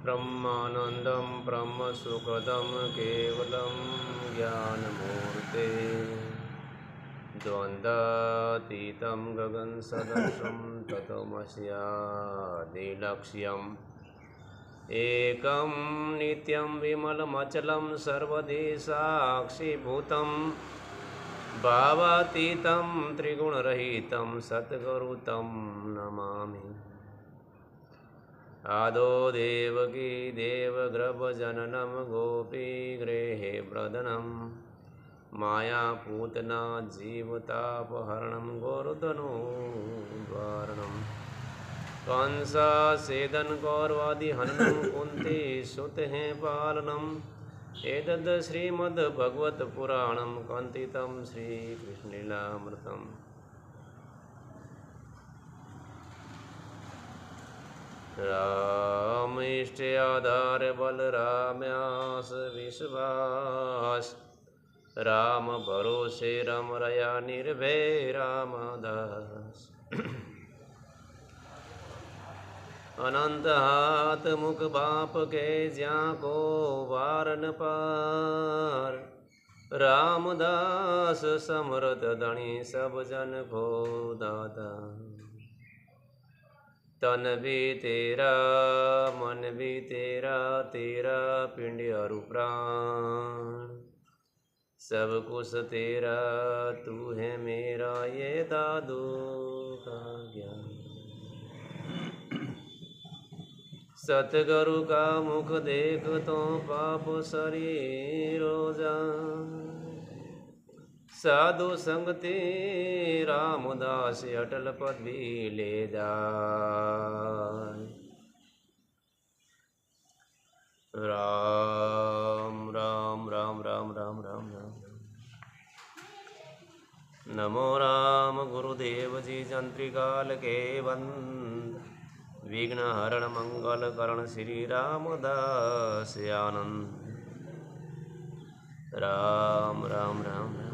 ब्रह्मानंदं ब्रह्मसुखदं केवलं ज्ञानमूर्ते द्वन्द्वातीतं गगनसदृशं तत्त्वमस्यादिलक्ष्यम् एकं नित्यं विमलमचलं सर्वदेशाक्षीभूतं भावातीतं त्रिगुणरहितं सद्गुरुं नमामि। आदो देवकी देवगर्भजननं गोपीगृहे प्रदनं मायापूतना जीवतापहरणं गोवर्धनोद्वारणं कंसासेदन कौरवादिहननं कुन्ती सुतेः पालनम् एतद् श्रीमद्भगवत्पुराणं कथितं श्रीकृष्णलीलामृतम्। रामेष्टि आधार बलराम्यास विश्वास राम भरोसे रमरया निर्भय रामदास। अनंत हाथ मुख बाप के ज्या को वारन पार रामदास समरथ धनी सब जन को दाता। तन भी तेरा मन भी तेरा तेरा पिंड अरु प्राण सब कुछ तेरा तू है मेरा ये दादू का ज्ञान। सतगुरु का मुख देख तो पाप शरीर जान साधु संगति रामदास अटल पद भी ले जाए। राम राम राम राम राम राम राम नमो राम गुरुदेव जी जंत्रिकाल के वंद विघ्न हरण मंगल करण श्री रामदास आनंद। राम राम राम राम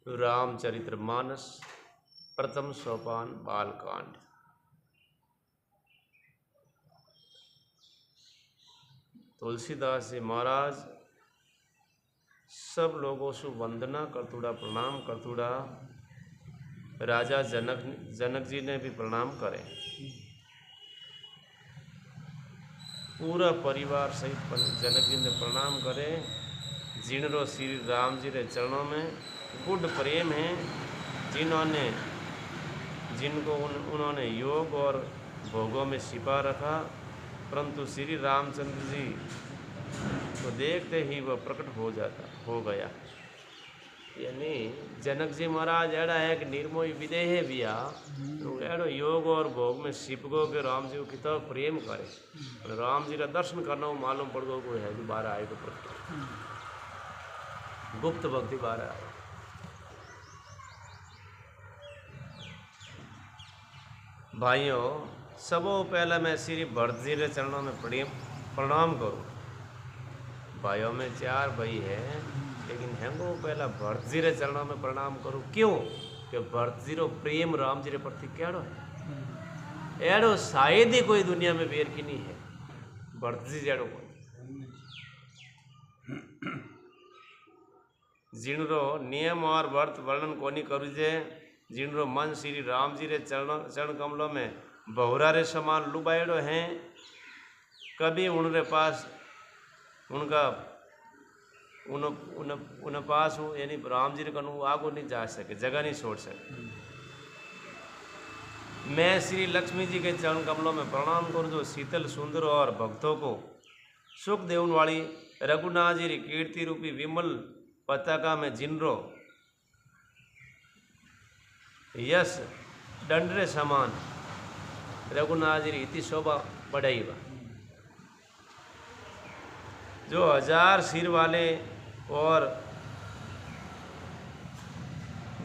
रामचरितमानस प्रथम सोपान बालकांड। तुलसीदास जी महाराज सब लोगों से वंदना करतुड़ा प्रणाम करतुड़ा राजा जनक जी ने भी प्रणाम करे। पूरा परिवार सहित जनक जी ने प्रणाम करे। जिनरो श्री राम जी के चरणों में गुड प्रेम है, उन्होंने योग और भोगों में छिपा रखा, परंतु श्री रामचंद्र जी को देखते ही वह प्रकट हो गया। यानी जनक जी महाराज एड़ा है कि निर्मोही विदेह बिया तो एड़ो योग और भोग में छिपगो के राम जी को कितना प्रेम करे। राम जी का दर्शन करना वो मालूम पड़ गो कोई है जो बाहर आए तो प्रकट गुप्त भक्ति बाहर आए। भाइयों सबों पहले मैं श्री भरत जी के चरणों में प्रणाम करूँ। भाइयों में चार भाई है लेकिन हैंगो पहला भरत जी के चरणों में प्रणाम करूँ। क्यों कि भरत जी रो प्रेम राम जी के प्रति कैड़ो है एड़ो शायद ही कोई दुनिया में बेर की नहीं है। भरत जी जड़ो जिनरो नियम और व्रत वर्णन कोनी करूजे, जिनरो मन श्री राम जी रे चरण कमलों में बहुरा रे समान लुबाएड़ो हैं। कभी उनके पास उन पास हूँ यानी राम जी रे कनु आगो नहीं जा सके, जगह नहीं छोड़ सके। मैं श्री लक्ष्मी जी के चरण कमलों में प्रणाम करूँ जो शीतल सुंदर और भक्तों को सुख देने वाली रघुनाथ जी कीर्ति रूपी विमल पताका में जिनरो यश दंडरे समान रघुनाथ जी इति शोभा बढ़ाईवा। जो 1000 सिर वाले और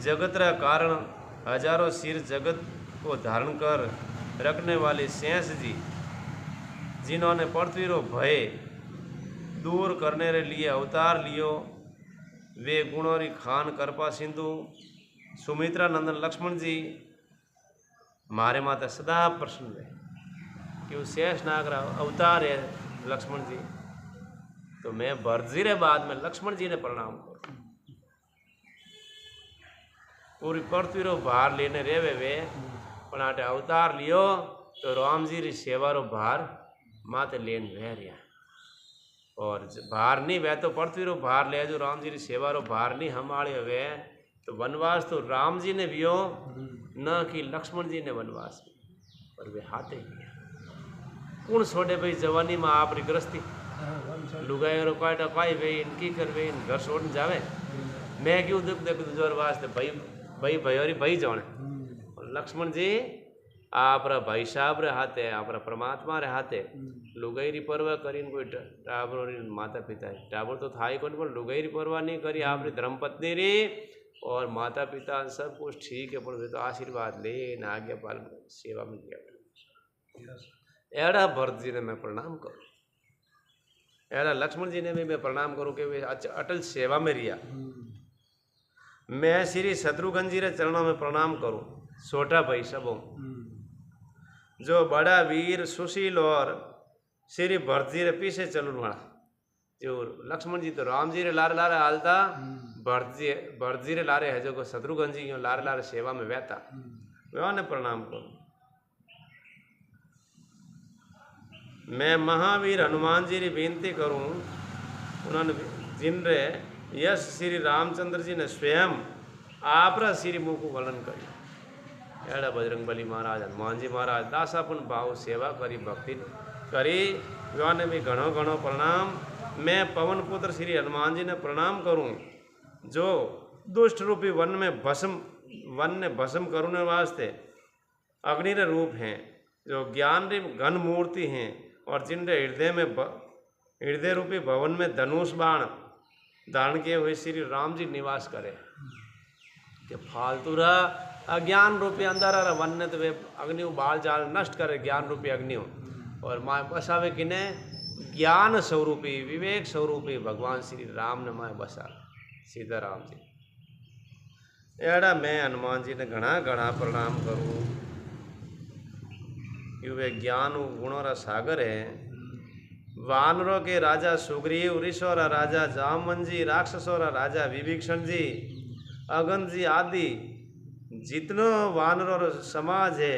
जगत का कारण हजारों सिर जगत को धारण कर रखने वाले शेष जी, जिन्होंने पृथ्वी रो भय दूर करने रे लिए अवतार लियो, वे गुणों री खान कृपा सिंधु सुमित्रा नंदन लक्ष्मण जी मारे माता सदा प्रसन्न रहे कि वो शेष नाग अवतार है लक्ष्मण जी, तो मैं भरत जी रे बाद में लक्ष्मण जी ने प्रणाम करूँ। पूरी पृथ्वी रो भार लेने रेवे वे पण आटे अवतार लियो तो राम जी री सेवा रो भार माते लेन रह रहा, और भार नहीं वह तो पृथ्वी रो भार ले जो राम जी री सेवा रो भार नहीं हमारे वे तो वनवास तो राम जी ने भी हो न कि लक्ष्मण जी ने वनवास भी, पर वे हाथे कौन छोड़े भाई जवानी में आपरी गृहस्थी लुगाई रो काटा पाई वे इनकी कर वे इन घर छोड़ने जावे, मैं क्यों दुख देख जोर वास्ते भाई भाई भयोरी भाई जाने। और लक्ष्मण जी आप भाई साहब रे हाथे आप परमात्मा रे हाथे लुगाई री परवाह करी कोई टाबर माता पिता टाबर तो था ही कौन पर लुगाई री परवाह नहीं करी आपरी धर्मपत्नी री और माता पिता सब कुछ ठीक है, पर वे तो आशीर्वाद ले ना आज्ञा पालन सेवा में किया। एड़ा भरत जी ने मैं प्रणाम करूँ, एड़ा लक्ष्मण जी ने भी मैं प्रणाम करूँ कि वे अटल सेवा में रिया। मैं श्री शत्रुघ्न जी रे चरणों में प्रणाम करूँ, छोटा भाई सबों जो बड़ा वीर सुशील और श्री भरत जी रे पीछे चलने वाला, जो लक्ष्मण जी तो राम जी रे लारे लारे हालता, भरत जी रे लारे है जो को शत्रुघ्न जी लारे लारे सेवा में बैठा, वे ने प्रणाम करूँ। मैं महावीर हनुमान जी री बेनती करूँ, उन्होंने जिन रे यश श्री रामचंद्र जी ने स्वयं आपरा श्री मुख को वर्णन करी। एड़ा बजरंग बली महाराज हनुमान जी महाराज दासापन भाव सेवा करी भक्ति करी, वे भी घणो घणो प्रणाम। मैं पवन पुत्र श्री हनुमान जी ने प्रणाम करूं जो दुष्ट रूपी वन ने भस्म करने वास्ते अग्नि रे रूप हैं, जो ज्ञान री घन मूर्ति हैं और जिनके हृदय रूपी भवन में धनुष बाण धारण किए हुए श्री राम जी निवास करे। कि फालतू रहा अज्ञान रूपी अंधारा वन ने तो वे अग्नि बाल जाल नष्ट करे ज्ञान रूपी अग्नि और माए बसावे किने ज्ञान स्वरूपी विवेक स्वरूपी भगवान श्री राम ने माए बसा सीधा राम जी। एड़ा मैं हनुमान जी ने घना घना प्रणाम करूँ कि वे ज्ञान गुणों रा सागर है। वानरों के राजा सुग्रीव, ऋषों रा राजा जामवन जी, राक्षसों रा राजा विभीषण जी, अगन जी आदि जितनो वानरों रो समाज है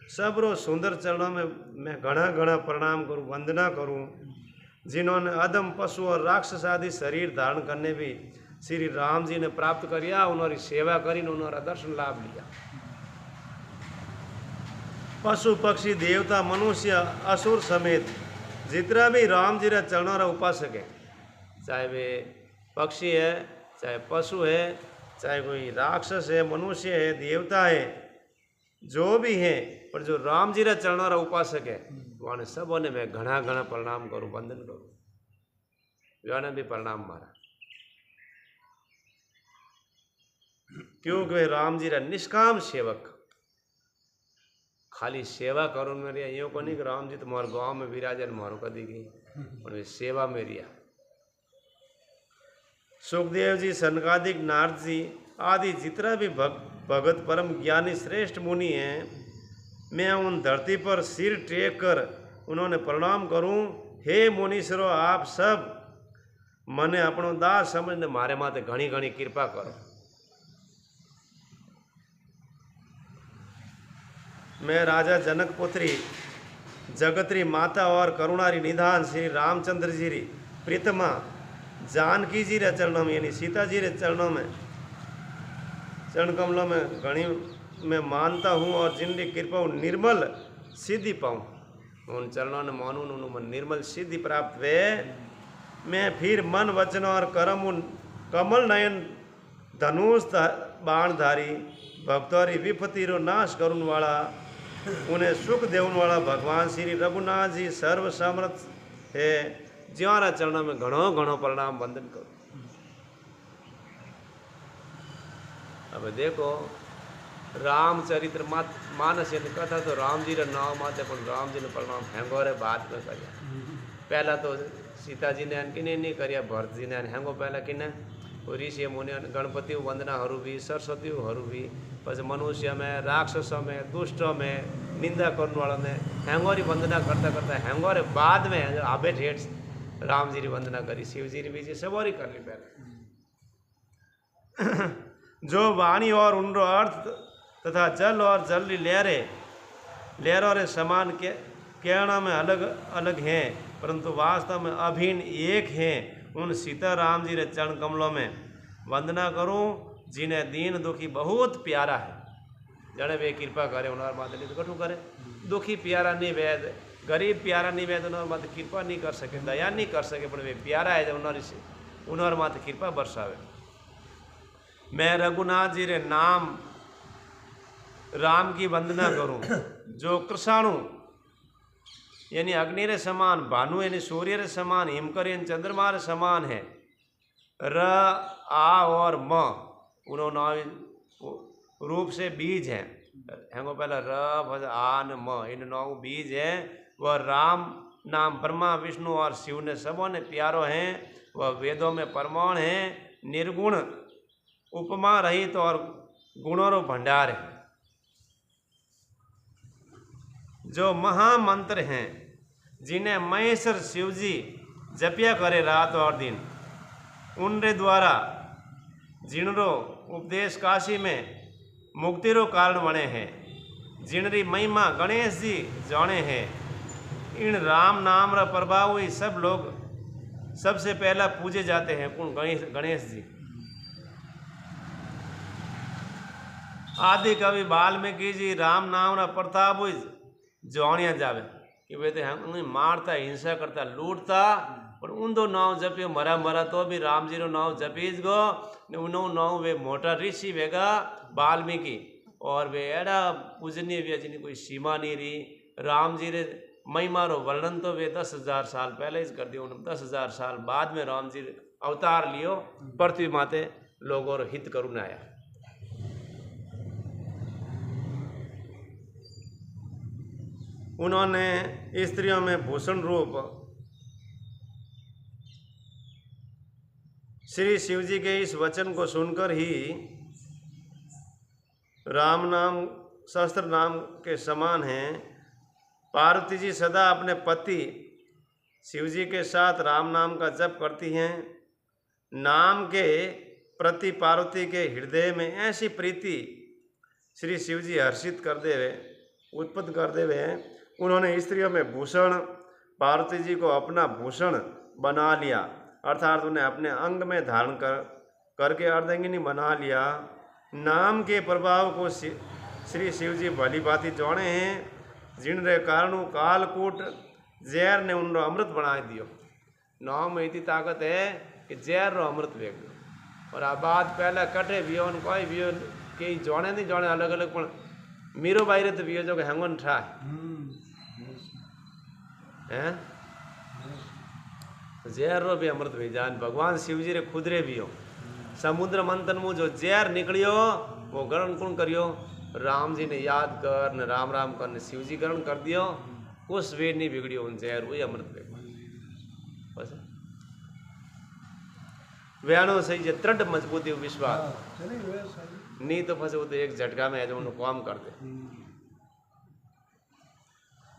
सब रो सुंदर चरणों में मैं घना घना प्रणाम करूँ वंदना करूँ, जिन्होंने अदम पशु और राक्षस आदि शरीर धारण करने भी श्री राम जी ने प्राप्त करिया, उन्होंने सेवा करी, उन्होंने दर्शन लाभ लिया। पशु पक्षी देवता मनुष्य असुर समेत जितना भी राम जी रे चरणों रा उपासक है, चाहे वे पक्षी है, चाहे पशु है, चाहे कोई राक्षस है, मनुष्य है, देवता है, जो भी है, पर जो राम जी रे चरणों रा उपासक है वहाँ सबों ने मैं घना घना प्रणाम करूँ वंदन करूँ, वे भी प्रणाम मारा। क्योंकि वे राम जी रा निष्काम सेवक खाली सेवा करो मेरी यो को नहीं कि राम जी तो मारे गाँव में विराजन मारो कदी गई और वे सेवा में रिया। सुखदेव जी, सनकादिक, नारद जी आदि जितना भी भगत परम ज्ञानी श्रेष्ठ मुनि हैं, मैं उन धरती पर सिर टेक कर उन्होंने प्रणाम करूं। हे मुनीश्वरों, आप सब मने अपनो दास समझने मारे माते घनी घनी कृपा करो। मैं राजा जनक पुत्री जगतरी माता और करुणारी निधान श्री रामचंद्र जी री प्रीतमा जानकी जी रे चरणों में यानी सीता जी रे चरणों में चरण कमलों में घनी मैं मानता हूँ और जिनकी कृपा निर्मल सिद्धि पाऊँ, उन चरणों ने मानूं उन निर्मल सिद्धि प्राप्त वे। मैं फिर मन वचन और कर्म उन कमल नयन धनुष बाणधारी भक्तोरी विपत्ति रो नाश करुण वाला उन्हें सुख देवन वाला भगवान श्री रघुनाथ जी सर्व समर्थ है, ज्यारा चरणों में घणो घणो प्रणाम वंदन करो। अब देखो रामचरित्र मानस कथा तो राम जी रे नाम माते पर राम जी ने प्रणाम हैंगो रे बाद में करिया। पहला तो सीता जी ने किने नहीं करिया, भरत जी ने हैंगो पहला किने ऋषि मुनि गणपति वंदनाहरू भी सरस्वतीहरू भी પછી મનુષ્ય में राक्षसों में दुष्टों में निंदा करने वालों में हैंगोरी वंदना करता करता हैंगोरे बाद में आबे ठेठ राम जी की वंदना करी शिव जी ने बीजी सबोरी कर ली पहले। जो वाणी और उनरो अर्थ तथा जल और जल की लहरों के समान के कहना में अलग अलग हैं परंतु वास्तव में अभिन्न एक हैं। उन सीताराम जी रे चरण कमलों में वंदना करूं जिन्हें दीन दुखी बहुत प्यारा है। जने वे कृपा करे उन्हार माते नहीं तो कठू करे। दुखी प्यारा नहीं वेद गरीब प्यारा नहीं वेद उन्हार माते कृपा नहीं कर सके दया नहीं कर सके पर वे प्यारा है उन्हार माते कृपा बरसावे। मैं रघुनाथ जी रे नाम राम की वंदना करूं जो कृषाणु यानी अग्नि रे समान भानु यानी सूर्य रे समान हिमकर यानी चंद्रमा रे समान है। र आ और म उन्होंने रूप से बीज हैं हैंगो पहला र भज आ न म इन नौ बीज हैं। वह राम नाम ब्रह्मा विष्णु और शिव ने सबों ने प्यारो हैं। वह वेदों में परमाण हैं निर्गुण उपमा रहित और गुणों रो भंडार है। जो महामंत्र हैं जिन्हें महेश्वर शिव जी जपिया करे रात और दिन उनके द्वारा जिनरो उपदेश काशी में मुक्ति रो कारण बने हैं। जिनरी महिमा गणेश जी जाने हैं। इन राम नाम रा प्रभाव ही सब लोग सबसे पहला पूजे जाते हैं। कौन? गणेश जी। आदि कवि वाल्मीकि जी राम नाम रा प्रताप हुई जानिया जावे कि वे तो हम मारता हिंसा करता लूटता पर उनको नाव जपियो मरा मरा तो भी राम जी रो नाव जपीज गो उनो नाव वे मोटा ऋषि वेगा वाल्मीकि और वे एड़ा पूजनीय वे जिन्हें कोई सीमा नहीं रही। राम जी रे महिमा रो वर्णन तो वे 10,000 साल पहले ही कर दियो। 10,000 साल बाद में राम जी अवतार लियो पृथ्वी माते लोगों रो हित करुण आया। उन्होंने स्त्रियों में भूषण रूप श्री शिव जी के इस वचन को सुनकर ही राम नाम सहस्त्र नाम के समान हैं। पार्वती जी सदा अपने पति शिव जी के साथ राम नाम का जप करती हैं। नाम के प्रति पार्वती के हृदय में ऐसी प्रीति श्री शिव जी हर्षित कर देवे उत्पन्न कर देवे। उन्होंने स्त्रियों में भूषण पार्वती जी को अपना भूषण बना लिया अर्थात उन्हें अपने अंग में धारण करके अर्धांगिनी बना लिया। नाम के प्रभाव को श्री शिव जी भली भांति जाने हैं। जिनरे कारण कालकूट जहर ने उनको अमृत बना दियो। नाम में इतनी ताकत है कि जहर रो अमृत वेग और आ बात पहले कटे भी कोई भी कई जाने नहीं जाने अलग अलग पण मीरो बाहर तो भी जो हेंगन ठा है जहर रो भी अमृत भी जान भगवान शिव जी रे खुदरे भी हो। समुद्र मंथन में जो जहर निकलियो वो ग्रहण कौन करियो? राम जी ने याद कर न राम राम कर ने शिव जी ग्रहण कर दियो। उस वे नहीं बिगड़ियो उन जहर वही अमृत पे बस व्यानो सही जे दृढ़ मजबूती विश्वास नहीं तो फंसे वो तो एक झटका में है जो उन्हें काम कर दे।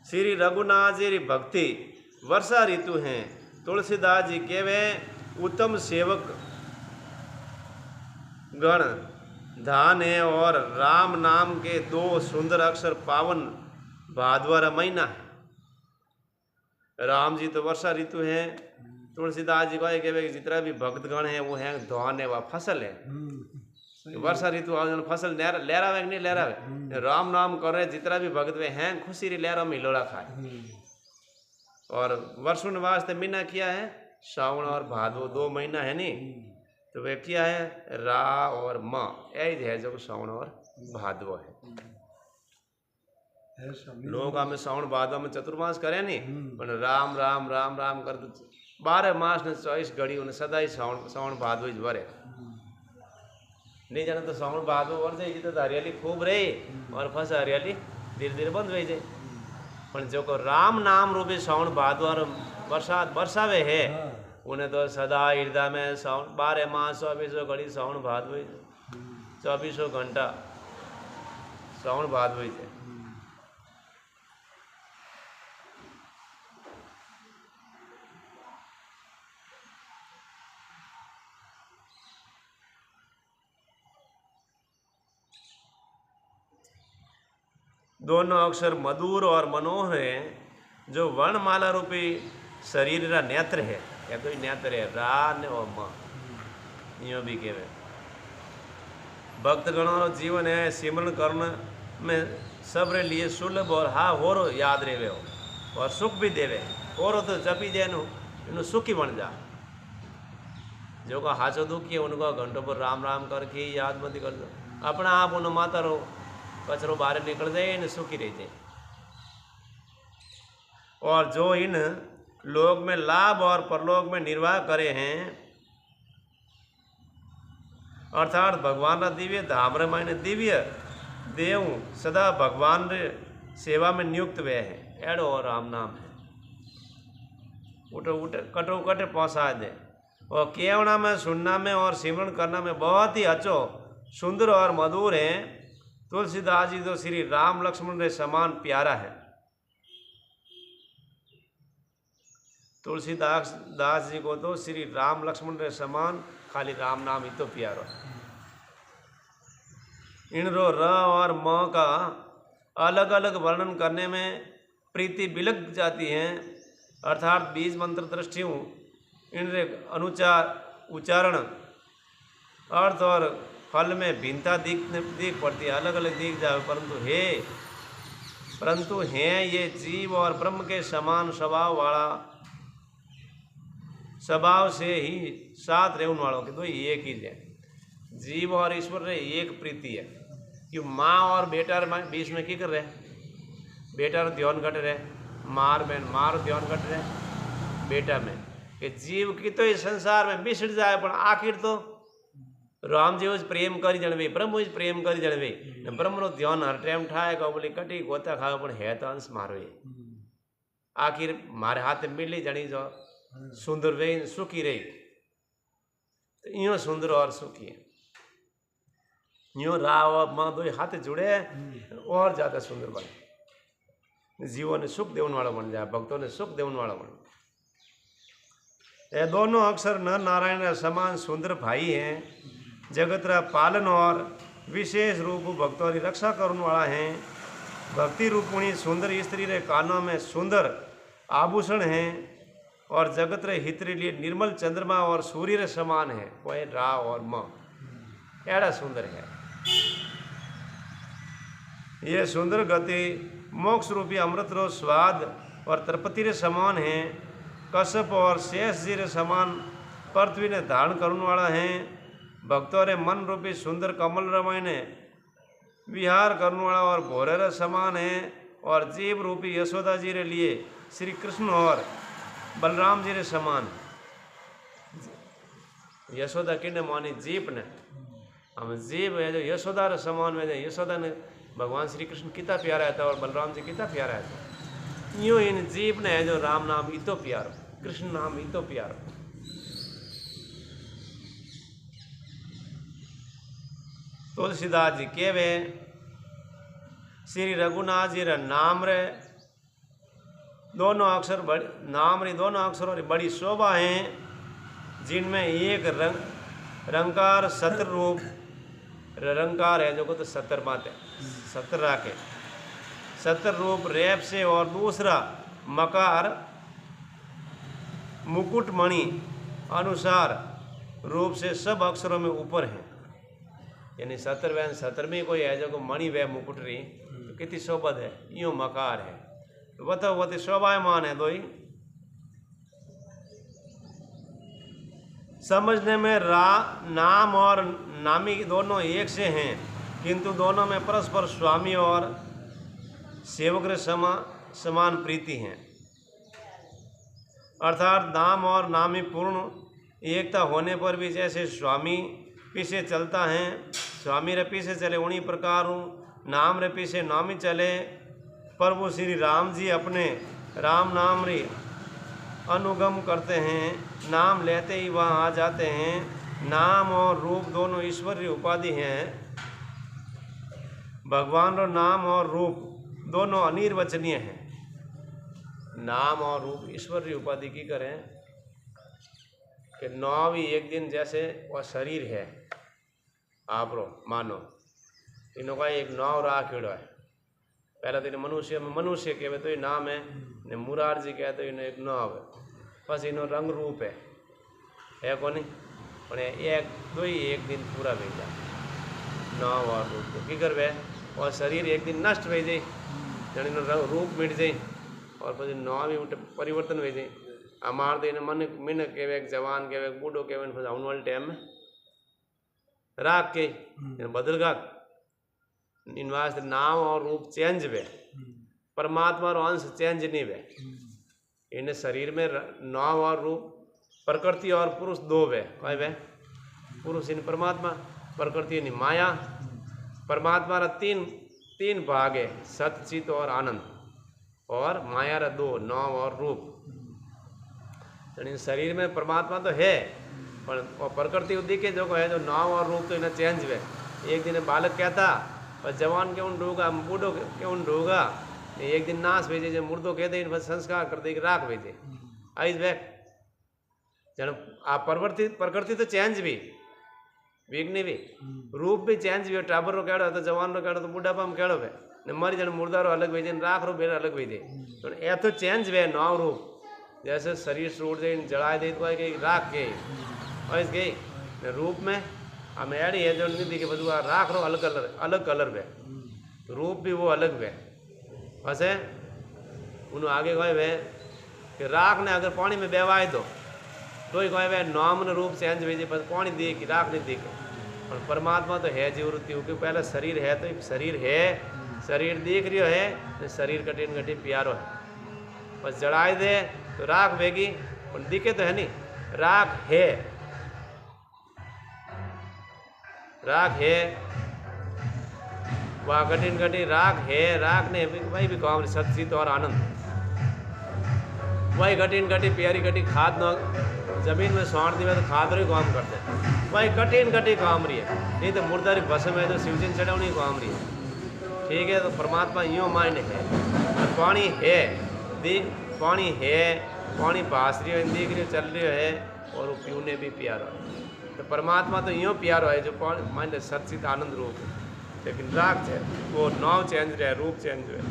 श्री रघुनाथ जी की भक्ति वर्षा ऋतु हैं। तुलसीदास जी के वे उत्तम सेवक गण धान है और राम नाम के 2 सुंदर अक्षर पावन भादवर महीना है। राम जी तो वर्षा ऋतु है। तुलसीदास जी को कहे जितना भी भक्तगण है वो है धान है वह फसल है। वर्षा ऋतु फसल लहरावे नहीं लहरावे राम नाम कर रहे जितना भी भक्त वे हैं खुशी री लहरों में हिलोड़ा खाए। और वर्षों ने वास्ते महीना किया है श्रावण और भादो 2 महीना है नहीं तो वे किया है रा और म यही है जो श्रावण और भादव है। लोग हमें श्रावण भादव में चतुर्मास करे नहीं पर राम राम राम राम कर 12 मास ने 24 घड़ी उन्हें सदा ही श्रावण भादव ही भरे नहीं जाने तो श्रावण भादव वर जाए तो हरियाली खूब रही और फस हरियाली धीरे धीरे बंद हो जाए। पर जो को राम नाम रूपी श्रावण भादव बरसात बरसावे है उन्हें तो सदा हृदय में श्रावण 12 मास 24 घड़ी श्रावण भादवी 24 घंटा श्रावण भादवी है। दोनों अक्षर मधुर और मनोहर हैं, जो वर्णमाला रूपी शरीर रा नेत्र है, या कोई नेत्र है रा ने और म यो भी कहे। भक्तगणों रो जीवन है सिमरण करने में सबरे लिए सुलभ और हा होरो याद रेवे हो और सुख भी देवे। होरो तो जपी दे नु सुखी बन जा। जो का हाचो दुखी है उनको घंटों पर राम राम करके याद मत कर दो, अपना आप उन्हें माता रो कचरो बाहर निकल जाए इन सुखी रह जाए। और जो इन लोक में लाभ और परलोक में निर्वाह करे हैं, अर्थात भगवान रा दिव्य धाम रे मायने दिव्य देव सदा भगवान रे सेवा में नियुक्त वे हैं। एड़ो और राम नाम है उठो उठ कटो कट पहुँचा दे। और केवना में सुनना में और सिमरण करना में बहुत ही अच्छो सुंदर और मधुर है। तुलसीदास जी तो श्री राम लक्ष्मण रे समान प्यारा है। तुलसीदास जी को तो श्री राम लक्ष्मण रे समान खाली राम नाम ही तो प्यारो। इनरो र और म का अलग अलग वर्णन करने में प्रीति बिलक जाती है, अर्थात बीज मंत्र दृष्टियों इनरे अनुचार उच्चारण अर्थ और फल में भिन्नता दिख पड़ती है, अलग अलग दिख जाए, परंतु हैं ये जीव और ब्रह्म के समान स्वभाव से ही साथ रहने वालों के तो एक ही है। जीव और ईश्वर रे एक प्रीति है कि माँ और बेटा बीच में की कर रहे, बेटा ध्यान घट रहे, मार ध्यान घट रहे बेटा में, कि जीव की तो इस संसार में बिछड़ जाए पर आखिर तो राम जी प्रेम करी जणवे, ब्रह्म प्रेम करी जणवे, ब्रह्म रो ध्यान हर टाइम ठाए का बोली कटी गोता खाओ पर है तो अंश मारो। आखिर मारे हाथ मिली जणी जो सुंदर वे सुखी रही, तो यो सुंदर और सुखी है। यो राव और माँ दो हाथ जुड़े और ज्यादा सुंदर बने, जीवों ने सुख देने वाला बन जाए, भक्तों ने सुख देने वाला बन। ये दोनों अक्षर नर नारायण का समान सुंदर भाई हैं, जगत रा पालन और विशेष रूप भक्तों की रक्षा करने वाला है। भक्ति रूपणी सुंदर स्त्री रे कानों में सुंदर आभूषण हैं और जगत रे हित रे लिए निर्मल चंद्रमा और सूर्य रे समान है। कोई रा और म एड़ा सुंदर है। ये सुंदर गति मोक्ष रूपी अमृत रो स्वाद और तरपति रे समान है। कश्यप और शेष जी रे समान पृथ्वी ने धारण करने वाला है। भक्तों रे मन रूपी सुंदर कमल रमय ने विहार करने वाला और भोरे रे समान है। और जीव रूपी यशोदा जी रे लिए श्री कृष्ण और बलराम जी रे समान। यशोदा किने मानी जीप ने, हम जीव है जो यशोदा रे समान में, यशोदा ने भगवान श्री कृष्ण कितना प्यारा था और बलराम जी कितना प्यारा था। यूँ इन जीव ने है जो राम नाम इतो प्यारो, कृष्ण नाम इतो प्यारो। तुलसीदास जी केवे श्री रघुनाथ जी रे नाम रे दोनों अक्षर नाम रे दोनों अक्षरों री बड़ी शोभा है, जिनमें एक रंकार सत्र रूप रंकार है जो को तो 70 बातें 70 राके 70 रूप रेप से, और दूसरा मकार मुकुटमणि अनुसार रूप से सब अक्षरों में ऊपर है। यानी 70 में कोई है जो को मणि व मुकुट रही तो कितनी शोभत है, यूँ मकार है तो बताओ वो तो शोभायमान है। दो ही समझने में नाम और नामी दोनों एक से हैं, किंतु दोनों में परस्पर स्वामी और सेवक रे समान प्रीति हैं। अर्थात नाम और नामी पूर्ण एकता होने पर भी जैसे स्वामी पीछे चलता है, स्वामी रे पीछे चले उन्हीं प्रकार नाम रे पीछे नामी चले। प्रभु श्री राम जी अपने राम नाम री अनुगम करते हैं, नाम लेते ही वहाँ आ जाते हैं। नाम और रूप दोनों ईश्वरीय उपाधि हैं। भगवान रो नाम और रूप दोनों अनिर्वचनीय हैं। नाम और रूप ईश्वरीय उपाधि की करें कि नाव ही एक दिन जैसे वह शरीर है आप रो मानो इनका एक नाव राखेड़ो है। पहले तो मनुष्य में मनुष्य कहवे तो ये नाम है ने मुरारजी कहे तो इन्हें एक नाव है। बस इनो रंग रूप है कोनी पण एक दो ही एक दिन पूरा हो जाए नाव और रूप तो की करवे और शरीर एक दिन नष्ट हो जाए जन रूप मिट जाए और फिर नाव ही परिवर्तन हो जाए। अमार तो मन मिन कहवे जवान कहवे बूढ़ो कहवे फिर आने वाले टाइम में राख के बदल गा इन वास्ते नाम और रूप चेंज वे परमात्मा रो अंश चेंज नहीं वे। इन शरीर में नाम और रूप प्रकृति और पुरुष दो वे कहे वे पुरुष इन परमात्मा प्रकृति इन माया। परमात्मा रा तीन भाग है सत चित और आनंद और माया रा दो नाम और रूप। इन शरीर में परमात्मा तो है पर प्रकृति दिखे जो है जो नाम और रूप तो इन्हें चेंज वे। एक दिन बालक कहता और जवान क्यों ढूंगा बूढ़ो क्यों ढूंगा एक दिन नाश भेजे जो मुर्दो कहते इन संस्कार करते राख भेजे आइज बैक जन आप प्रकृति तो चेंज भी विघ्नि भी रूप भी चेंज भी टाबर रो केड़ो तो जवान रो केड़ो तो बुढ़ापा में केड़ो वे ने मरी जन मुर्दा रो अलग भेजे राख रो बेर अलग भेजे तो ए तो चेंज वे नाव रूप जैसे शरीर सूट दे जलाए दे तो के राख के और इस गई रूप में हम एडी है जो निधि के बदू राख रो अलग कलर वे रूप भी वो अलग वे। वैसे उन्होंने आगे कहे वे कि राख ने अगर पानी में बेवाए दो तो ही कहे वे नाम ने रूप चेंज भेजे पर पानी दिए कि राख नहीं दिखे। और परमात्मा तो है जीवृत्ति क्योंकि पहले शरीर है तो शरीर है शरीर दिख रही है तो शरीर कठिन कठिन प्यारो है बस जड़ाए दे तो राख बेगी और दिखे तो है नहीं राख है वह कठिन कठिन राख है राख ने वही भी काम सचित और आनंद वही कठिन कठिन प्यारी कठिन खाद न जमीन में सौंट दी तो खाद रो काम करते हैं वही कठिन कठिन काम रही है नहीं तो मुर्दारी भस्म है तो शिवजिन चढ़ावनी काम रही है। ठीक है तो परमात्मा यूँ माइंड है और पानी है पानी भास रही हो दिख रही चल रही है और वो पीने भी प्यारा है। तो परमात्मा तो यूँ प्यारो है जो माइंड सचित आनंद रूप है लेकिन राग है वो नाव चेंज रहे रूप चेंज रहे।